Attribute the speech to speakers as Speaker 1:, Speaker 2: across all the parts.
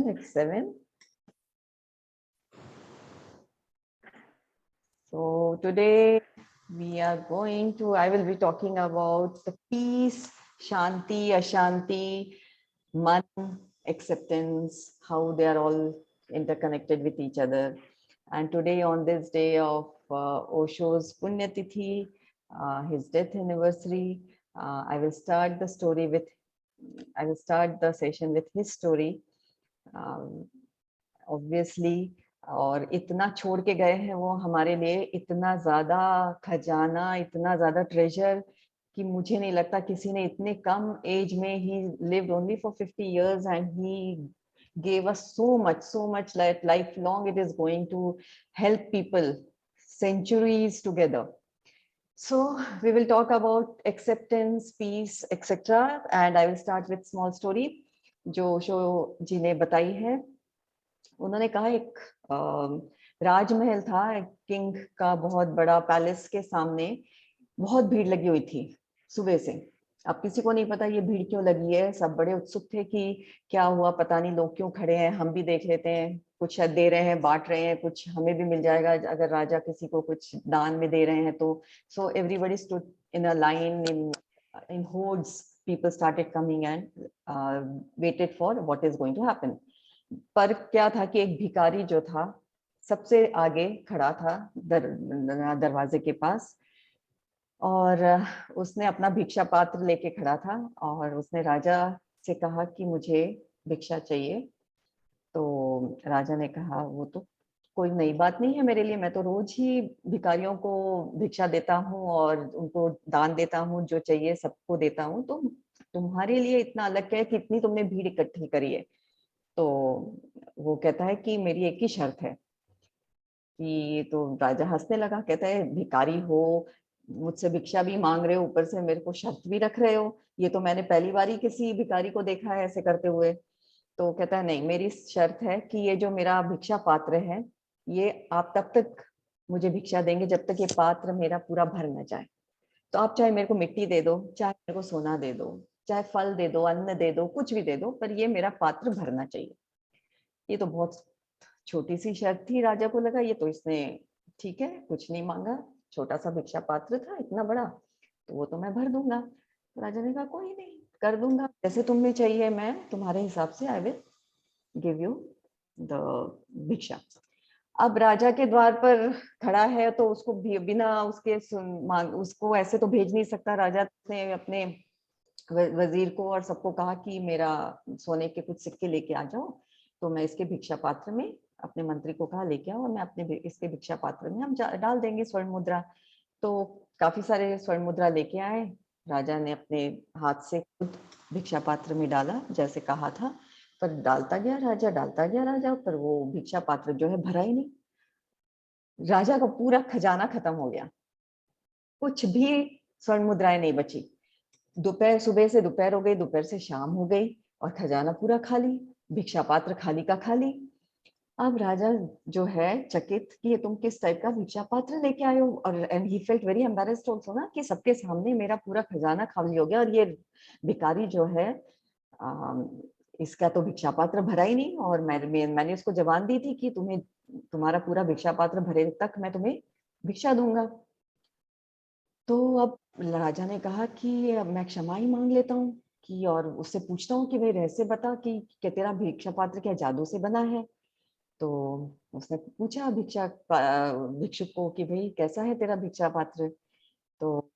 Speaker 1: Next 7. So today I will be talking about the peace, Shanti, Ashanti, Man, acceptance, how they are all interconnected with each other. And today, on this day of Osho's Punyatithi, his death anniversary, I will start the session with his story. Obviously, और इतना छोड़ के गए हैं वो हमारे लिए, इतना ज्यादा खजाना, इतना ज्यादा ट्रेजर कि मुझे नहीं लगता किसी ने इतने कम एज में, ही lived only for 50 years and he gave us so much that lifelong it is going to help people centuries together. So we will talk about acceptance, peace, etc. And I will start with small story जो ओशो जी ने बताई है. उन्होंने कहा एक राजमहल था, king का बहुत बड़ा पैलेस के सामने बहुत भीड़ लगी हुई थी सुबह से. अब किसी को नहीं पता ये भीड़ क्यों लगी है, सब बड़े उत्सुक थे कि क्या हुआ, पता नहीं लोग क्यों खड़े हैं, हम भी देख लेते हैं, कुछ दे रहे हैं, बांट रहे हैं, कुछ हमें भी मिल जाएगा अगर राजा किसी को कुछ दान में दे रहे हैं तो. So everybody stood in a line, in hordes. People started coming and waited for what is going to happen. पर क्या था कि एक भिखारी जो था सबसे आगे खड़ा था दरवाजे के पास, और उसने अपना भिक्षा पात्र लेके खड़ा था और उसने राजा से कहा कि मुझे भिक्षा चाहिए. तो राजा ने कहा वो तो कोई नई बात नहीं है मेरे लिए, मैं तो रोज ही भिखारियों को भिक्षा देता हूँ और उनको दान देता हूँ, जो चाहिए सबको देता हूँ, तो तुम्हारे लिए इतना अलग क्या है कि इतनी तुमने भीड़ इकट्ठी करी है. तो वो कहता है कि मेरी एक ही शर्त है. कि तो राजा हंसने लगा, कहता है भिखारी हो, मुझसे भिक्षा भी मांग रहे हो, ऊपर से मेरे को शर्त भी रख रहे हो, ये तो मैंने पहली बार ही किसी भिखारी को देखा है ऐसे करते हुए. तो कहता है नहीं, मेरी शर्त है कि ये जो मेरा भिक्षा पात्र है, ये आप तब तक मुझे भिक्षा देंगे जब तक ये पात्र मेरा पूरा भर न जाए. तो आप चाहे मेरे को मिट्टी दे दो, चाहे मेरे को सोना दे दो, चाहे फल दे दो, अन्न दे दो, कुछ भी दे दो, पर ये मेरा पात्र भरना चाहिए. ये तो बहुत छोटी सी शर्त थी. राजा को लगा ये तो इसने ठीक है, कुछ नहीं मांगा, छोटा सा भिक्षा पात्र था, इतना बड़ा तो वो तो मैं भर दूंगा. तो राजा ने कहा कोई नहीं, कर दूंगा, जैसे तुम्हें चाहिए मैं तुम्हारे हिसाब से I will give you the भिक्षा. अब राजा के द्वार पर खड़ा है तो उसको बिना उसके उसको ऐसे तो भेज नहीं सकता. राजा ने अपने वजीर को और सबको कहा कि मेरा सोने के कुछ सिक्के लेके आ जाओ, तो मैं इसके भिक्षा पात्र में, अपने मंत्री को कहा लेके आओ और मैं अपने इसके भिक्षा पात्र में हम डाल देंगे स्वर्ण मुद्रा. तो काफी सारे स्वर्ण मुद्रा लेके आए. राजा ने अपने हाथ से खुद भिक्षा पात्र में डाला जैसे कहा था, पर डालता गया राजा, पर वो भिक्षा पात्र जो है भरा ही नहीं. राजा का पूरा खजाना खत्म हो गया, कुछ भी स्वर्ण मुद्राएं नहीं बची. दोपहर, सुबह से दोपहर हो गई, दोपहर से शाम हो गई और खजाना पूरा खाली, भिक्षा पात्र खाली का खाली. अब राजा जो है चकित कि ये तुम किस टाइप का भिक्षा पात्र लेके आए हो, और and he felt very embarrassed also ना, कि सबके सामने मेरा पूरा खजाना खाली हो गया और ये भिखारी जो है इसका तो भिक्षा पात्र भरा ही नहीं, और मैंने उसको जबान दी थी कि तुम्हें तुम्हारा पूरा भिक्षा पात्र भरे तक मैं तुम्हें भिक्षा दूंगा. तो अब राजा ने कहा कि अब मैं क्षमा ही मांग लेता हूँ, कि और उससे पूछता हूँ कि भाई रहस्य बता कि क्या तेरा भिक्षा पात्र क्या जादू से बना है. तो उसने पूछा भिक्षुक को कि भाई कैसा है तेरा भिक्षा पात्र. तो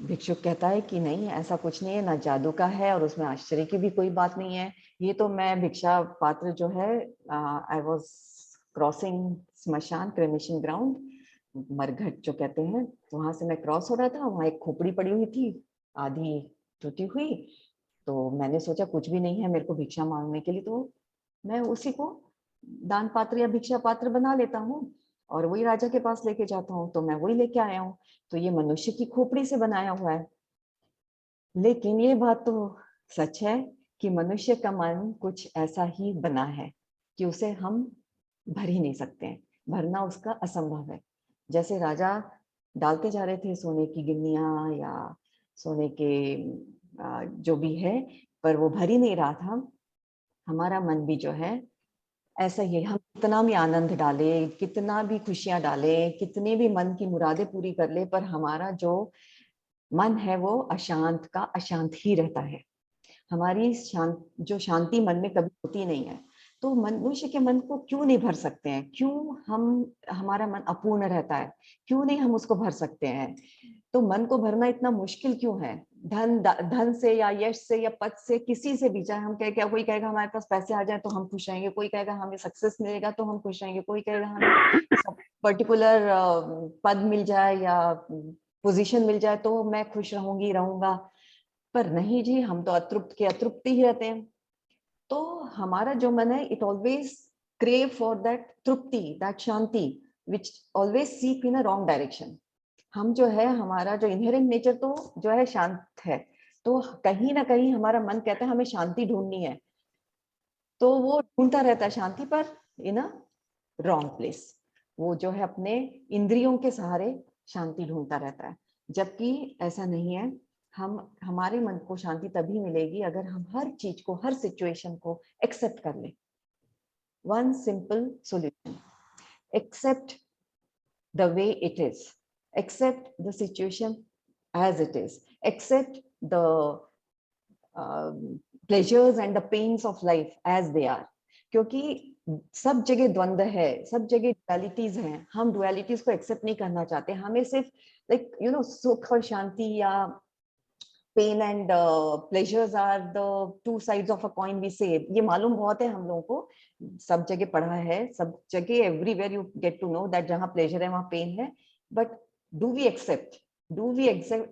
Speaker 1: भिक्षुक कहता है कि नहीं, ऐसा कुछ नहीं है, ना जादू का है और उसमें आश्चर्य की भी कोई बात नहीं है. ये तो मैं भिक्षा पात्र जो है, आई वॉज क्रॉसिंग स्मशान, क्रेमेशन ग्राउंड, मरघट जो कहते हैं, वहां से मैं क्रॉस हो रहा था, वहां एक खोपड़ी पड़ी हुई थी आधी टूटी हुई. तो मैंने सोचा कुछ भी नहीं है मेरे को भिक्षा मांगने के लिए, तो मैं उसी को दान पात्र या भिक्षा पात्र बना लेता हूँ और वही राजा के पास लेके जाता हूँ, तो मैं वही लेके आया हूँ. तो ये मनुष्य की खोपड़ी से बनाया हुआ है. लेकिन ये बात तो सच है कि मनुष्य का मन कुछ ऐसा ही बना है कि उसे हम भर ही नहीं सकते हैं, भरना उसका असंभव है. जैसे राजा डालते जा रहे थे सोने की गिन्नियां या सोने के जो भी है, पर वो भर ही नहीं रहा था. हमारा मन भी जो है ऐसा ही हम कितना भी आनंद डाले, कितना भी खुशियां डाले, कितने भी मन की मुरादें पूरी कर ले, पर हमारा जो मन है वो अशांत का अशांत ही रहता है। हमारी जो शांति मन में कभी होती नहीं है। तो मनुष्य के मन को क्यों नहीं भर सकते हैं? क्यों हमारा मन अपूर्ण रहता है? क्यों नहीं हम उसको भर सकते हैं? तो मन को भरना इतना मुश्किल क्यों है? धन से या यश से या पद से, किसी से भी, चाहे हम कहे, क्या कोई कहेगा हमारे पास पैसे आ जाए तो हम खुश रहेंगे, कोई कहेगा हमें सक्सेस मिलेगा तो हम खुश रहेंगे, कोई कहेगा हमें पर्टिकुलर पद मिल जाए या पोजीशन मिल जाए तो मैं खुश रहूंगा। पर नहीं जी, हम तो अतृप्त के अतृप्त ही रहते हैं। तो हमारा जो मन है, it always crave for that Tripti, that Shanti, which always seek in a wrong direction. हम जो है, हमारा जो इनहेरेंट नेचर तो जो है शांत है, तो कहीं ना कहीं हमारा मन कहता है हमें शांति ढूंढनी है, तो वो ढूंढता रहता है शांति, पर इन अ रॉन्ग प्लेस। वो जो है अपने इंद्रियों के सहारे शांति ढूंढता रहता है, जबकि ऐसा नहीं है। हम हमारे मन को शांति तभी मिलेगी अगर हम हर चीज को, हर सिचुएशन को एक्सेप्ट कर ले। One simple solution: accept the way it is, accept the situation as it is, accept the pleasures and the pains of life as they are. क्योंकि सब जगह द्वंद्व है, सब जगह डुअलिटीज हैं, हम डुअलिटीज को एक्सेप्ट नहीं करना चाहते। हमें सिर्फ सुख और शांति, या pain and pleasures are the two sides of a coin, we say, ये मालूम बहुत है हम लोगों को, सब जगह पढ़ा है, सब जगह everywhere you get to know that जहां प्लेजर है वहां पेन है। But do we accept,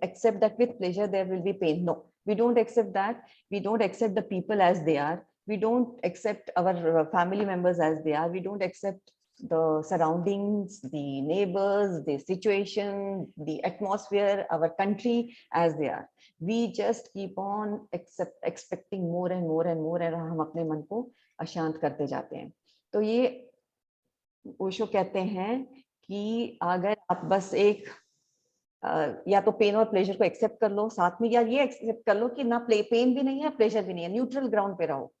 Speaker 1: accept that with pleasure there will be pain? No, we don't accept that. We don't accept the people as they are. We don't accept our family members as they are. We don't accept the surroundings, the neighbors, the situation, the atmosphere, our country as they are. We just keep on expecting more and more and more, and हम अपने मन को अशांत करते जाते हैं। तो ये ओशो कहते हैं कि अगर आप बस एक या तो पेन और प्लेजर को एक्सेप्ट कर लो साथ में, या ये एक्सेप्ट कर लो कि ना पेन भी नहीं है, प्लेजर भी नहीं है, न्यूट्रल ग्राउंड पे रहो,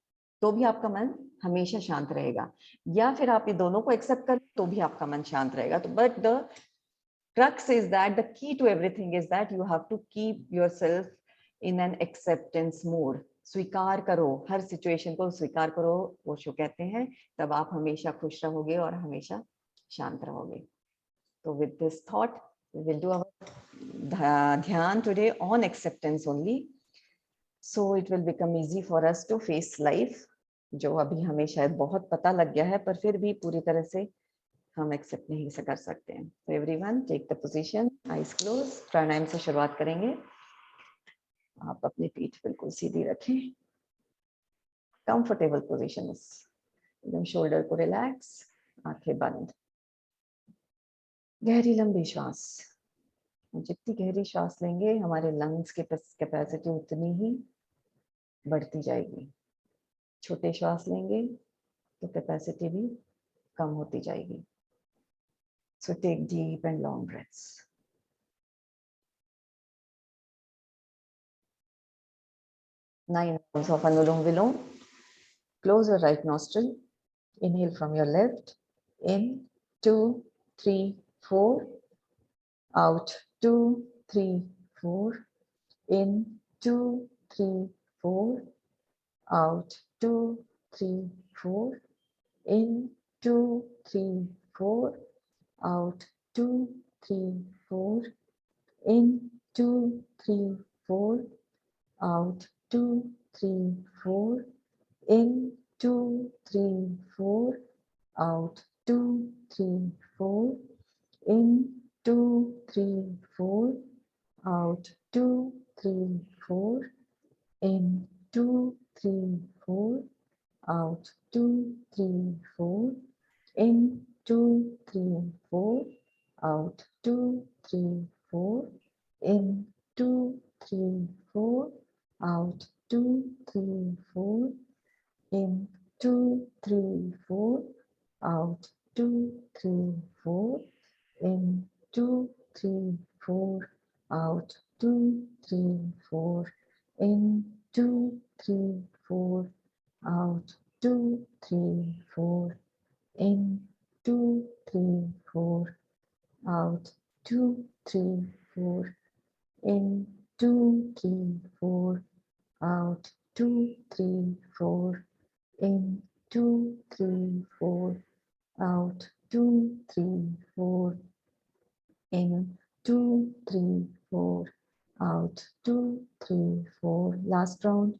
Speaker 1: तो भी आपका मन हमेशा शांत रहेगा। या फिर आप ये दोनों को एक्सेप्ट कर, तो भी आपका मन शांत रहेगा। तो but the crux is that the key to everything is that you have to keep yourself in an acceptance mode. स्वीकार करो, हर सिचुएशन को स्वीकार करो, वो शो कहते हैं, तब आप हमेशा खुश रहोगे और हमेशा शांत रहोगे। तो with this thought we will do our dhyan today on acceptance only, so it will become easy for us to face life, जो अभी हमें शायद बहुत पता लग गया है, पर फिर भी पूरी तरह से हम एक्सेप्ट नहीं से कर सकते हैं। तो everyone take the position, eyes close. Pranayama से शुरुआत करेंगे। आप अपनी पीठ बिल्कुल सीधी रखें, कंफर्टेबल पोजीशन, एकदम शोल्डर को रिलैक्स, आंखें बंद। गहरी लंबी श्वास, जितनी गहरी श्वास लेंगे हमारे लंग्स की कैपेसिटी उतनी ही बढ़ती जाएगी। छोटे श्वास लेंगे तो कैपेसिटी भी कम होती जाएगी। So take deep and long breaths. 9 rounds of Anulom Vilom. Close your right nostril. Inhale from your left. In 2, 3, 4. Out 2, 3, 4. In 2, 3, 4. Out 2, 3, 4. In 2, 3, 4. Out 2, 3, 4. In 2, 3, 4. Out 2, 3, 4. In 2, 3, 4. Out 2, 3, 4. In 2, 3, 4. Out 2, 3, 4. In 2, 3, 4. Out 2, 3, 4. In 2, 3, 4. Out 2, 3, 4. In 2, 3, 4. Out 2, 3, 4. In 2, 3, 4. Out 2, 3, 4. In 2, 3, 4. Out 2, 3, 4. In 2, 3, 4. Out 2, 3, 4. In, 2, 3, 4. Out, 2, 3, 4. In, 2, 3, 4. Out, 2, 3, 4. In, 2, 3, 4. Out, 2, 3, 4. In, 2, 3, 4. Out, 2, 3, 4. Last round.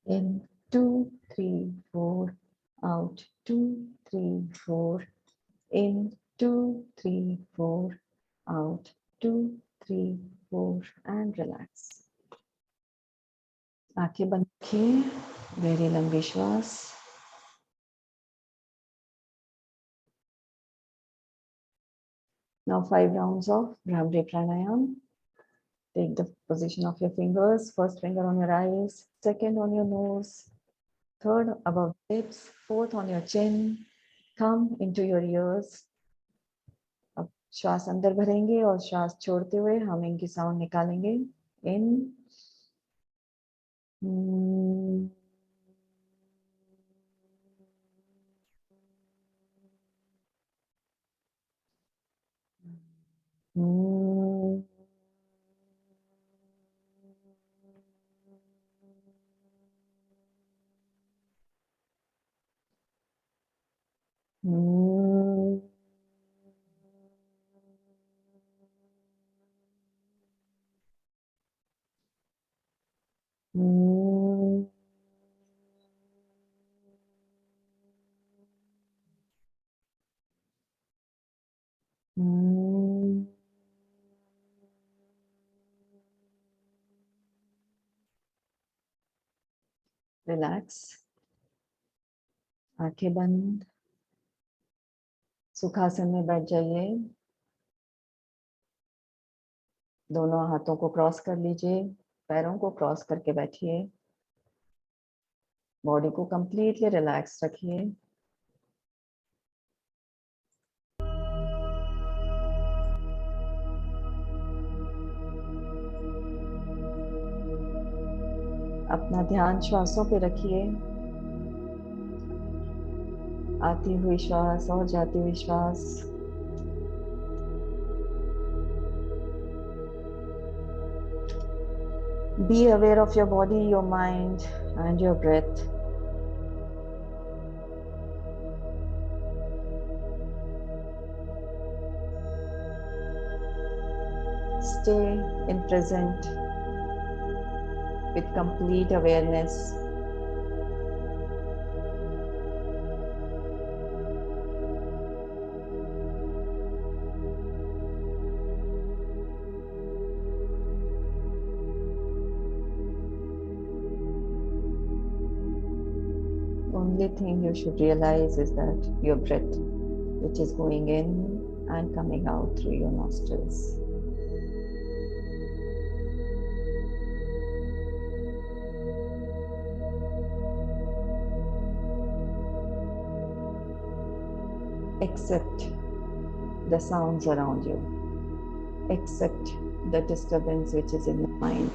Speaker 1: In, 2, 3, 4. Out, 2, 3, 4. In, 2, 3, 4. Out, 2, 3, 4. And relax. आंखें बंद रखिए, गहरी लंबी श्वास. Now 5 rounds of Bhramari Pranayam. Take the position of your fingers. First finger on your eyes, second on your nose, third above lips, fourth on your chin, thumb into your ears. अब श्वास अंदर भरेंगे और श्वास छोड़ते हुए हम इनकी साउंड निकालेंगे. इन, रिलैक्स. आंखें बंद. सुखासन में बैठ जाइए. दोनों हाथों को क्रॉस कर लीजिए, पैरों को क्रॉस करके बैठिए. बॉडी को कंप्लीटली रिलैक्स रखिए. अपना ध्यान श्वासों पे रखिए. आती हुई श्वास और जाती हुई श्वास. Be aware of your body, your mind, and your breath. Stay in present with complete awareness. Only thing you should realize is that your breath, which is going in and coming out through your nostrils. Accept the sounds around you. Accept the disturbance which is in the mind.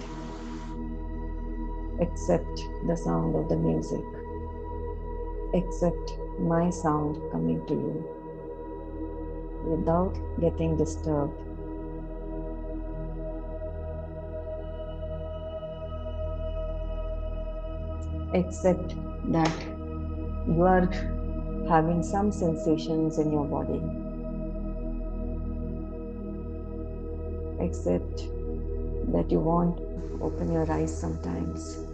Speaker 1: Accept the sound of the music. Accept my sound coming to you without getting disturbed. Accept that you are having some sensations in your body. Accept that you want to open your eyes sometimes.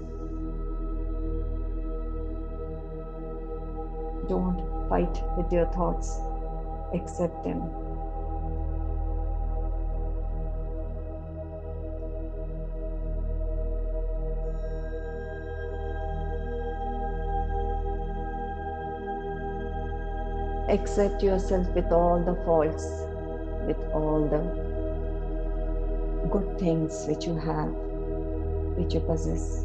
Speaker 1: Don't fight with your thoughts. Accept them. Accept yourself with all the faults, with all the good things which you have, which you possess.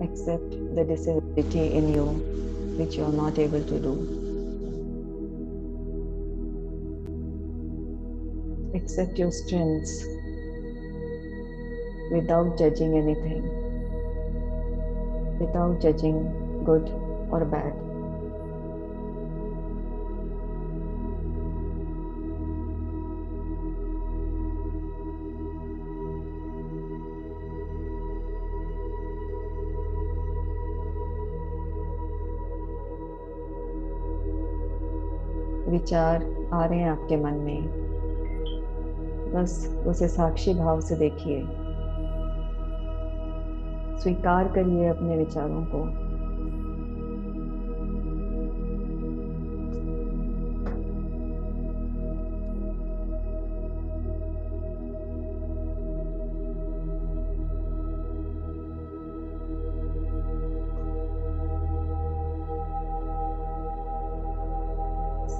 Speaker 1: Accept the disability in you which you are not able to do. Accept your strengths without judging anything, without judging good or bad. विचार आ रहे हैं आपके मन में, बस उसे साक्षी भाव से देखिए, स्वीकार करिए अपने विचारों को।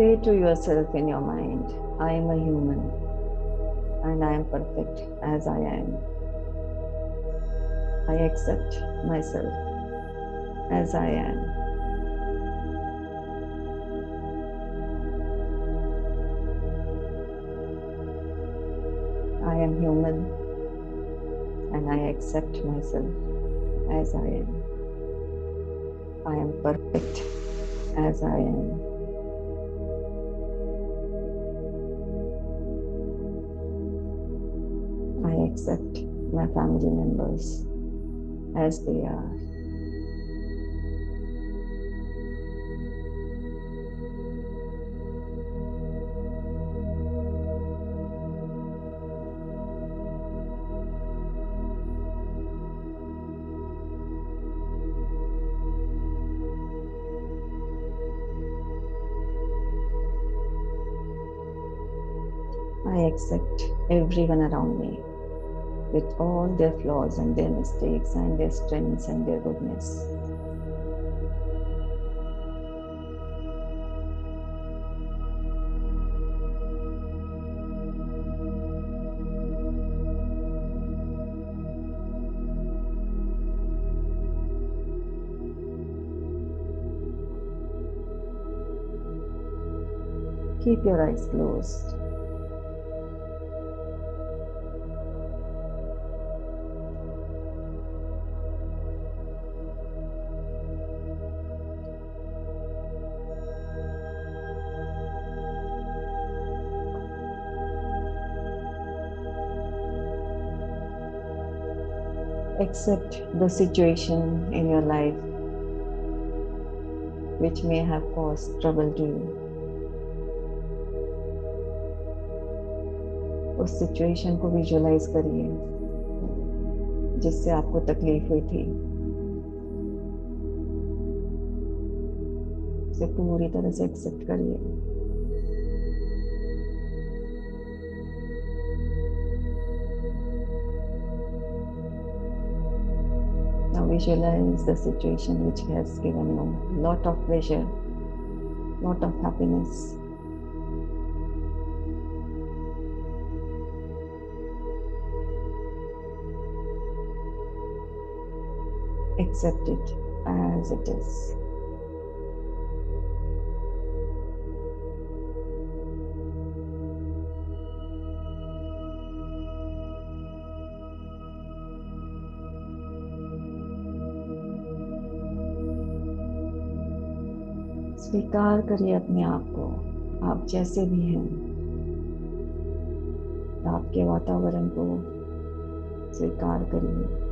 Speaker 1: Say to yourself in your mind, I am a human and I am perfect as I am. I accept myself as I am. I am human and I accept myself as I am. I am perfect as I am. I accept my family members as they are. I accept everyone around me with all their flaws and their mistakes and their strengths and their goodness. Keep your eyes closed. Accept the situation in your life which may have caused trouble to you. उस situation को visualise करिए जिससे आपको तकलीफ हुई थी, उसे पूरी तरह से एक्सेप्ट करिए। Now visualize the situation which has given you a lot of pleasure, lot of happiness. Accept it as it is. स्वीकार करिए अपने आप को, आप जैसे भी हैं। आपके वातावरण को स्वीकार करिए।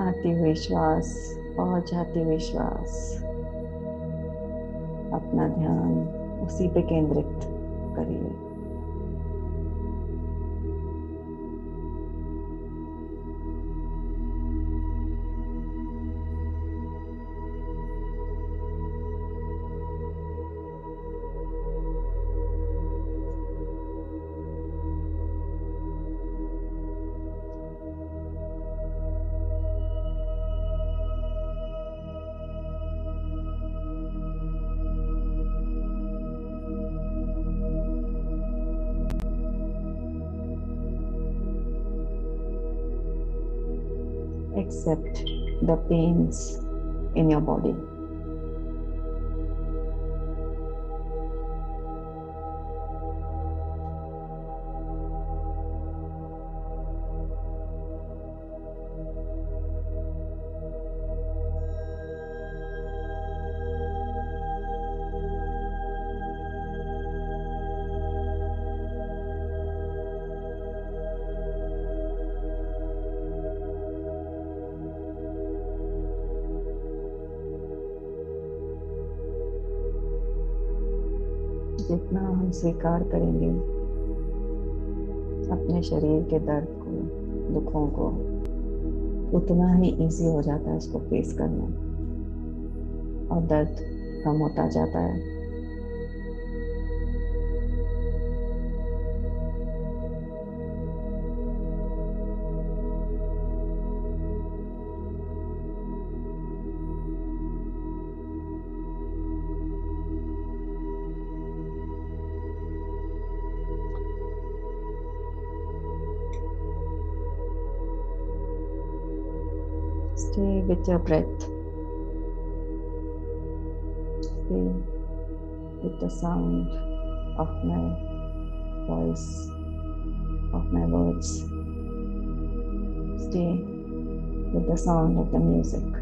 Speaker 1: आती हुई श्वास और जाती हुई श्वास, अपना ध्यान उसी पे केंद्रित करिए। Accept the pains in your body. जितना हम स्वीकार करेंगे अपने शरीर के दर्द को, दुखों को, उतना ही इजी हो जाता है उसको फेस करना और दर्द कम होता जाता है। Stay with your breath. Stay with the sound of my voice, of my words. Stay with the sound of the music.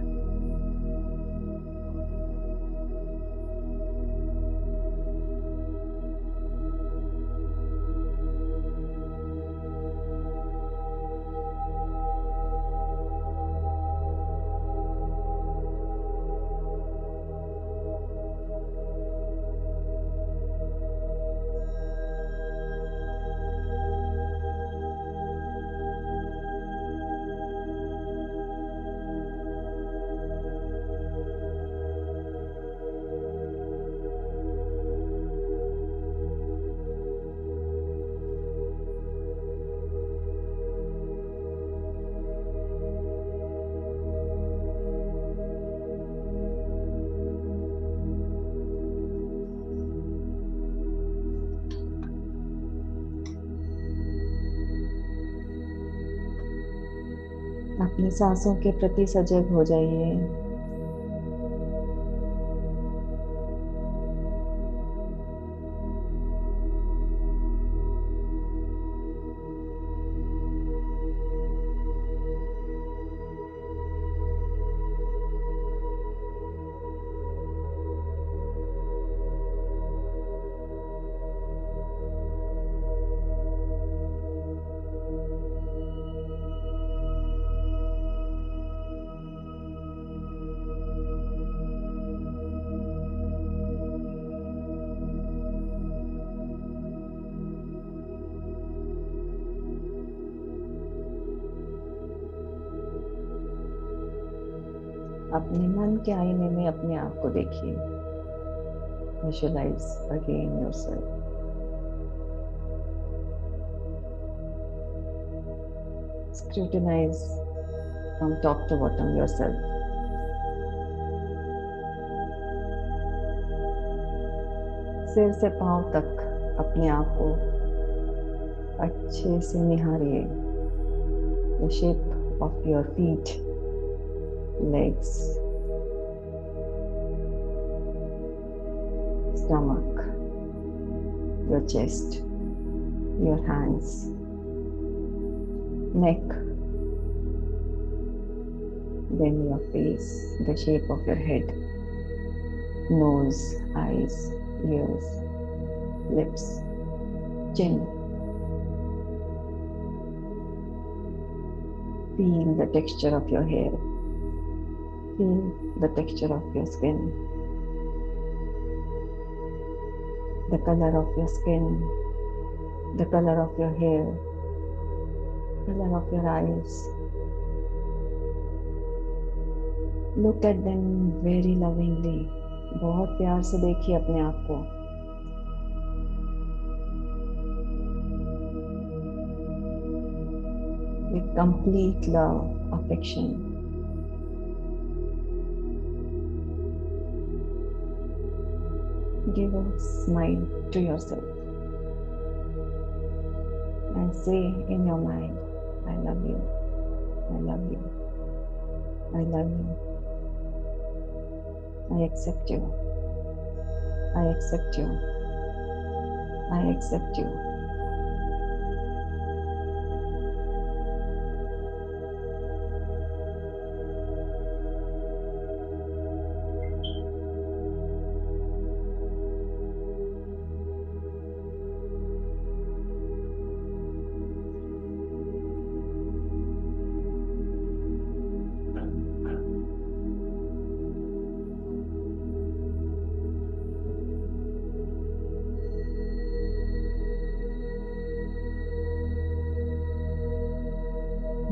Speaker 1: अपनी सांसों के प्रति सजग हो जाइए। अपने मन के आईने में अपने आप को देखिए। Visualize again yourself. Scrutinize from top to bottom yourself. सिर से पांव तक अपने आप को अच्छे से निहारिए। The shape of your feet, legs, stomach, your chest, your hands, neck, then your face, the shape of your head, nose, eyes, ears, lips, chin. Feel the texture of your hair. Feel the texture of your skin, the color of your skin, the color of your hair, color of your eyes. Look at them very lovingly. बहुत प्यार से देखिए अपने आप को। With complete love, affection. Give a smile to yourself and say in your mind, I love you, I love you, I love you. I accept you. I accept you. I accept you.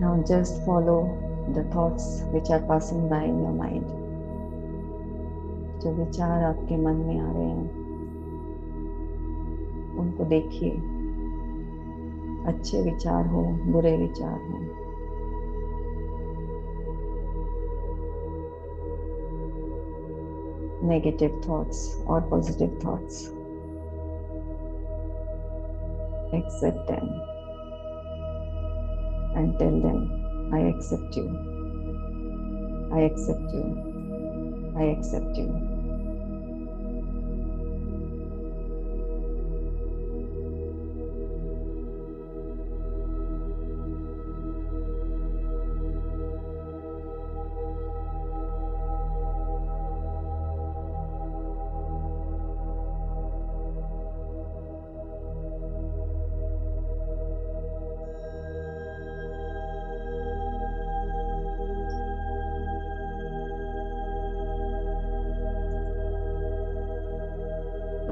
Speaker 1: Now just follow the thoughts which are passing by in your mind. जो विचार आपके मन में आ रहे हैं उनको देखिए, अच्छे विचार हो, बुरे विचार हो। Negative thoughts or positive thoughts. Accept them and tell them, I accept you. I accept you. I accept you.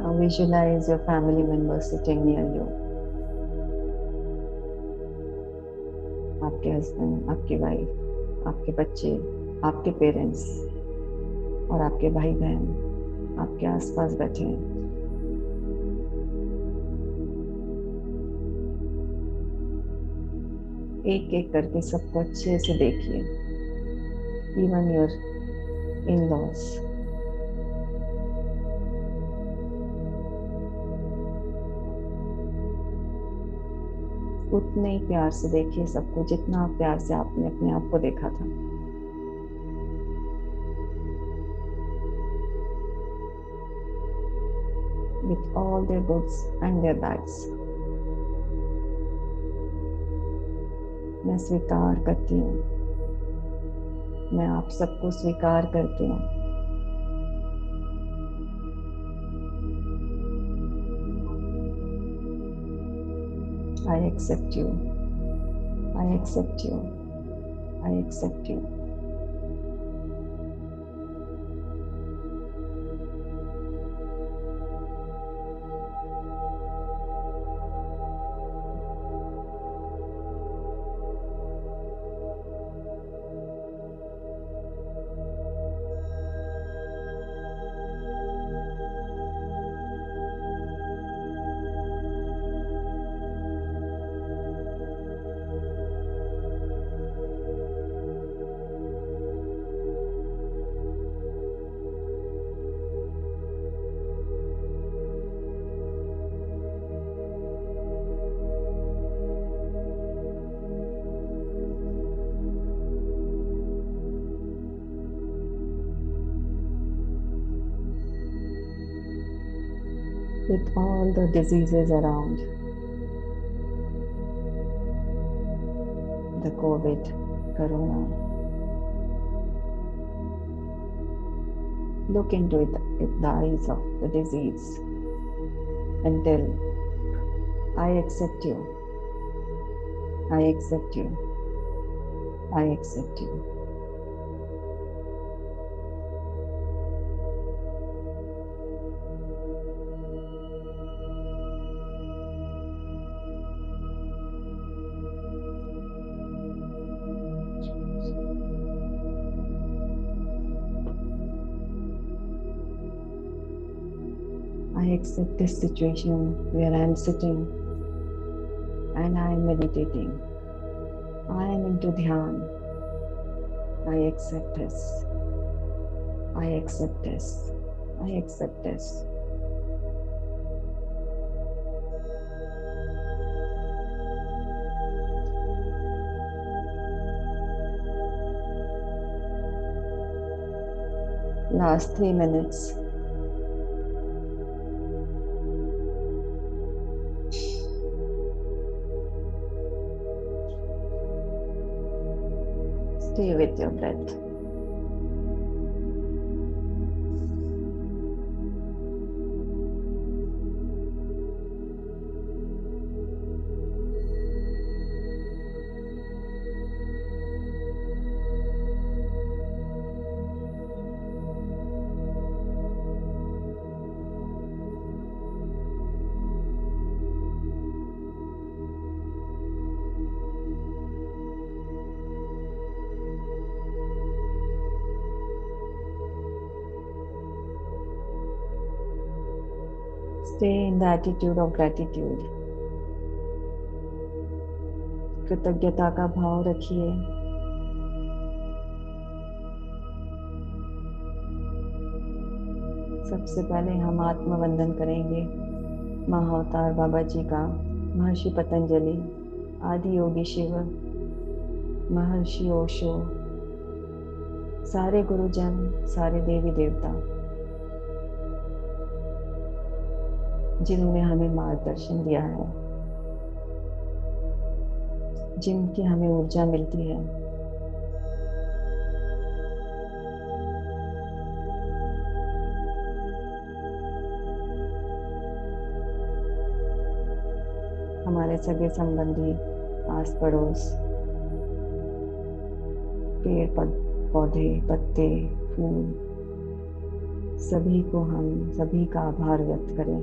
Speaker 1: Now visualize your family members sitting near you. आपके हस्बैंड, आपकी वाइफ, आपके बच्चे, आपके पेरेंट्स और आपके भाई बहन आपके आसपास बैठे हैं। एक एक करके सबको अच्छे से देखिए। Even your in-laws. उतने ही प्यार से देखिए सबको जितना प्यार से आपने अपने आप को देखा था। With all their goods and their bads. मैं स्वीकार करती हूँ, मैं आप सबको स्वीकार करती हूँ। I accept you. I accept you. I accept you. With all the diseases around, the COVID, Corona, look into it with the eyes of the disease and tell, I accept you. I accept you. I accept you. I accept this situation where I am sitting and I am meditating. I am into dhyan. I accept this. I accept this. I accept this. Last 3 minutes. Stay with your breath. Stay in the attitude of gratitude. कृतज्ञता का भाव रखिए. सबसे पहले हम आत्मवंदन करेंगे महाअवतार बाबा जी का, महर्षि पतंजलि, आदि योगी शिव, महर्षि ओशो, सारे गुरुजन, सारे देवी देवता जिन्होंने हमें मार्गदर्शन दिया है, जिनकी हमें ऊर्जा मिलती है. हमारे सगे संबंधी, आस पड़ोस, पेड़ पौधे, पत्ते, फूल, सभी को हम सभी का आभार व्यक्त करें.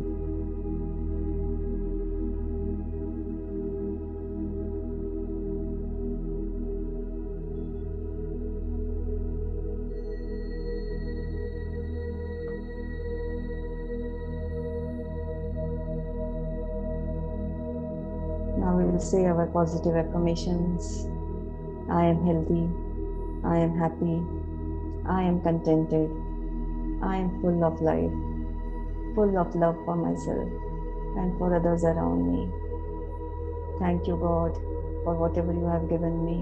Speaker 1: Now we will say our positive affirmations. I am healthy. I am happy. I am contented. I am full of life, full of love for myself and for others around me. Thank you, God, for whatever you have given me,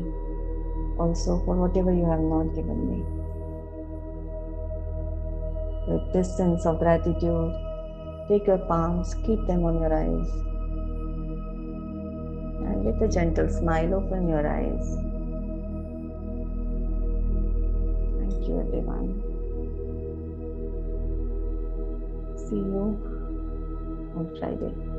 Speaker 1: also for whatever you have not given me. With this sense of gratitude, take your palms, keep them on your eyes, and with a gentle smile, open your eyes. Thank you, everyone. See you on Friday.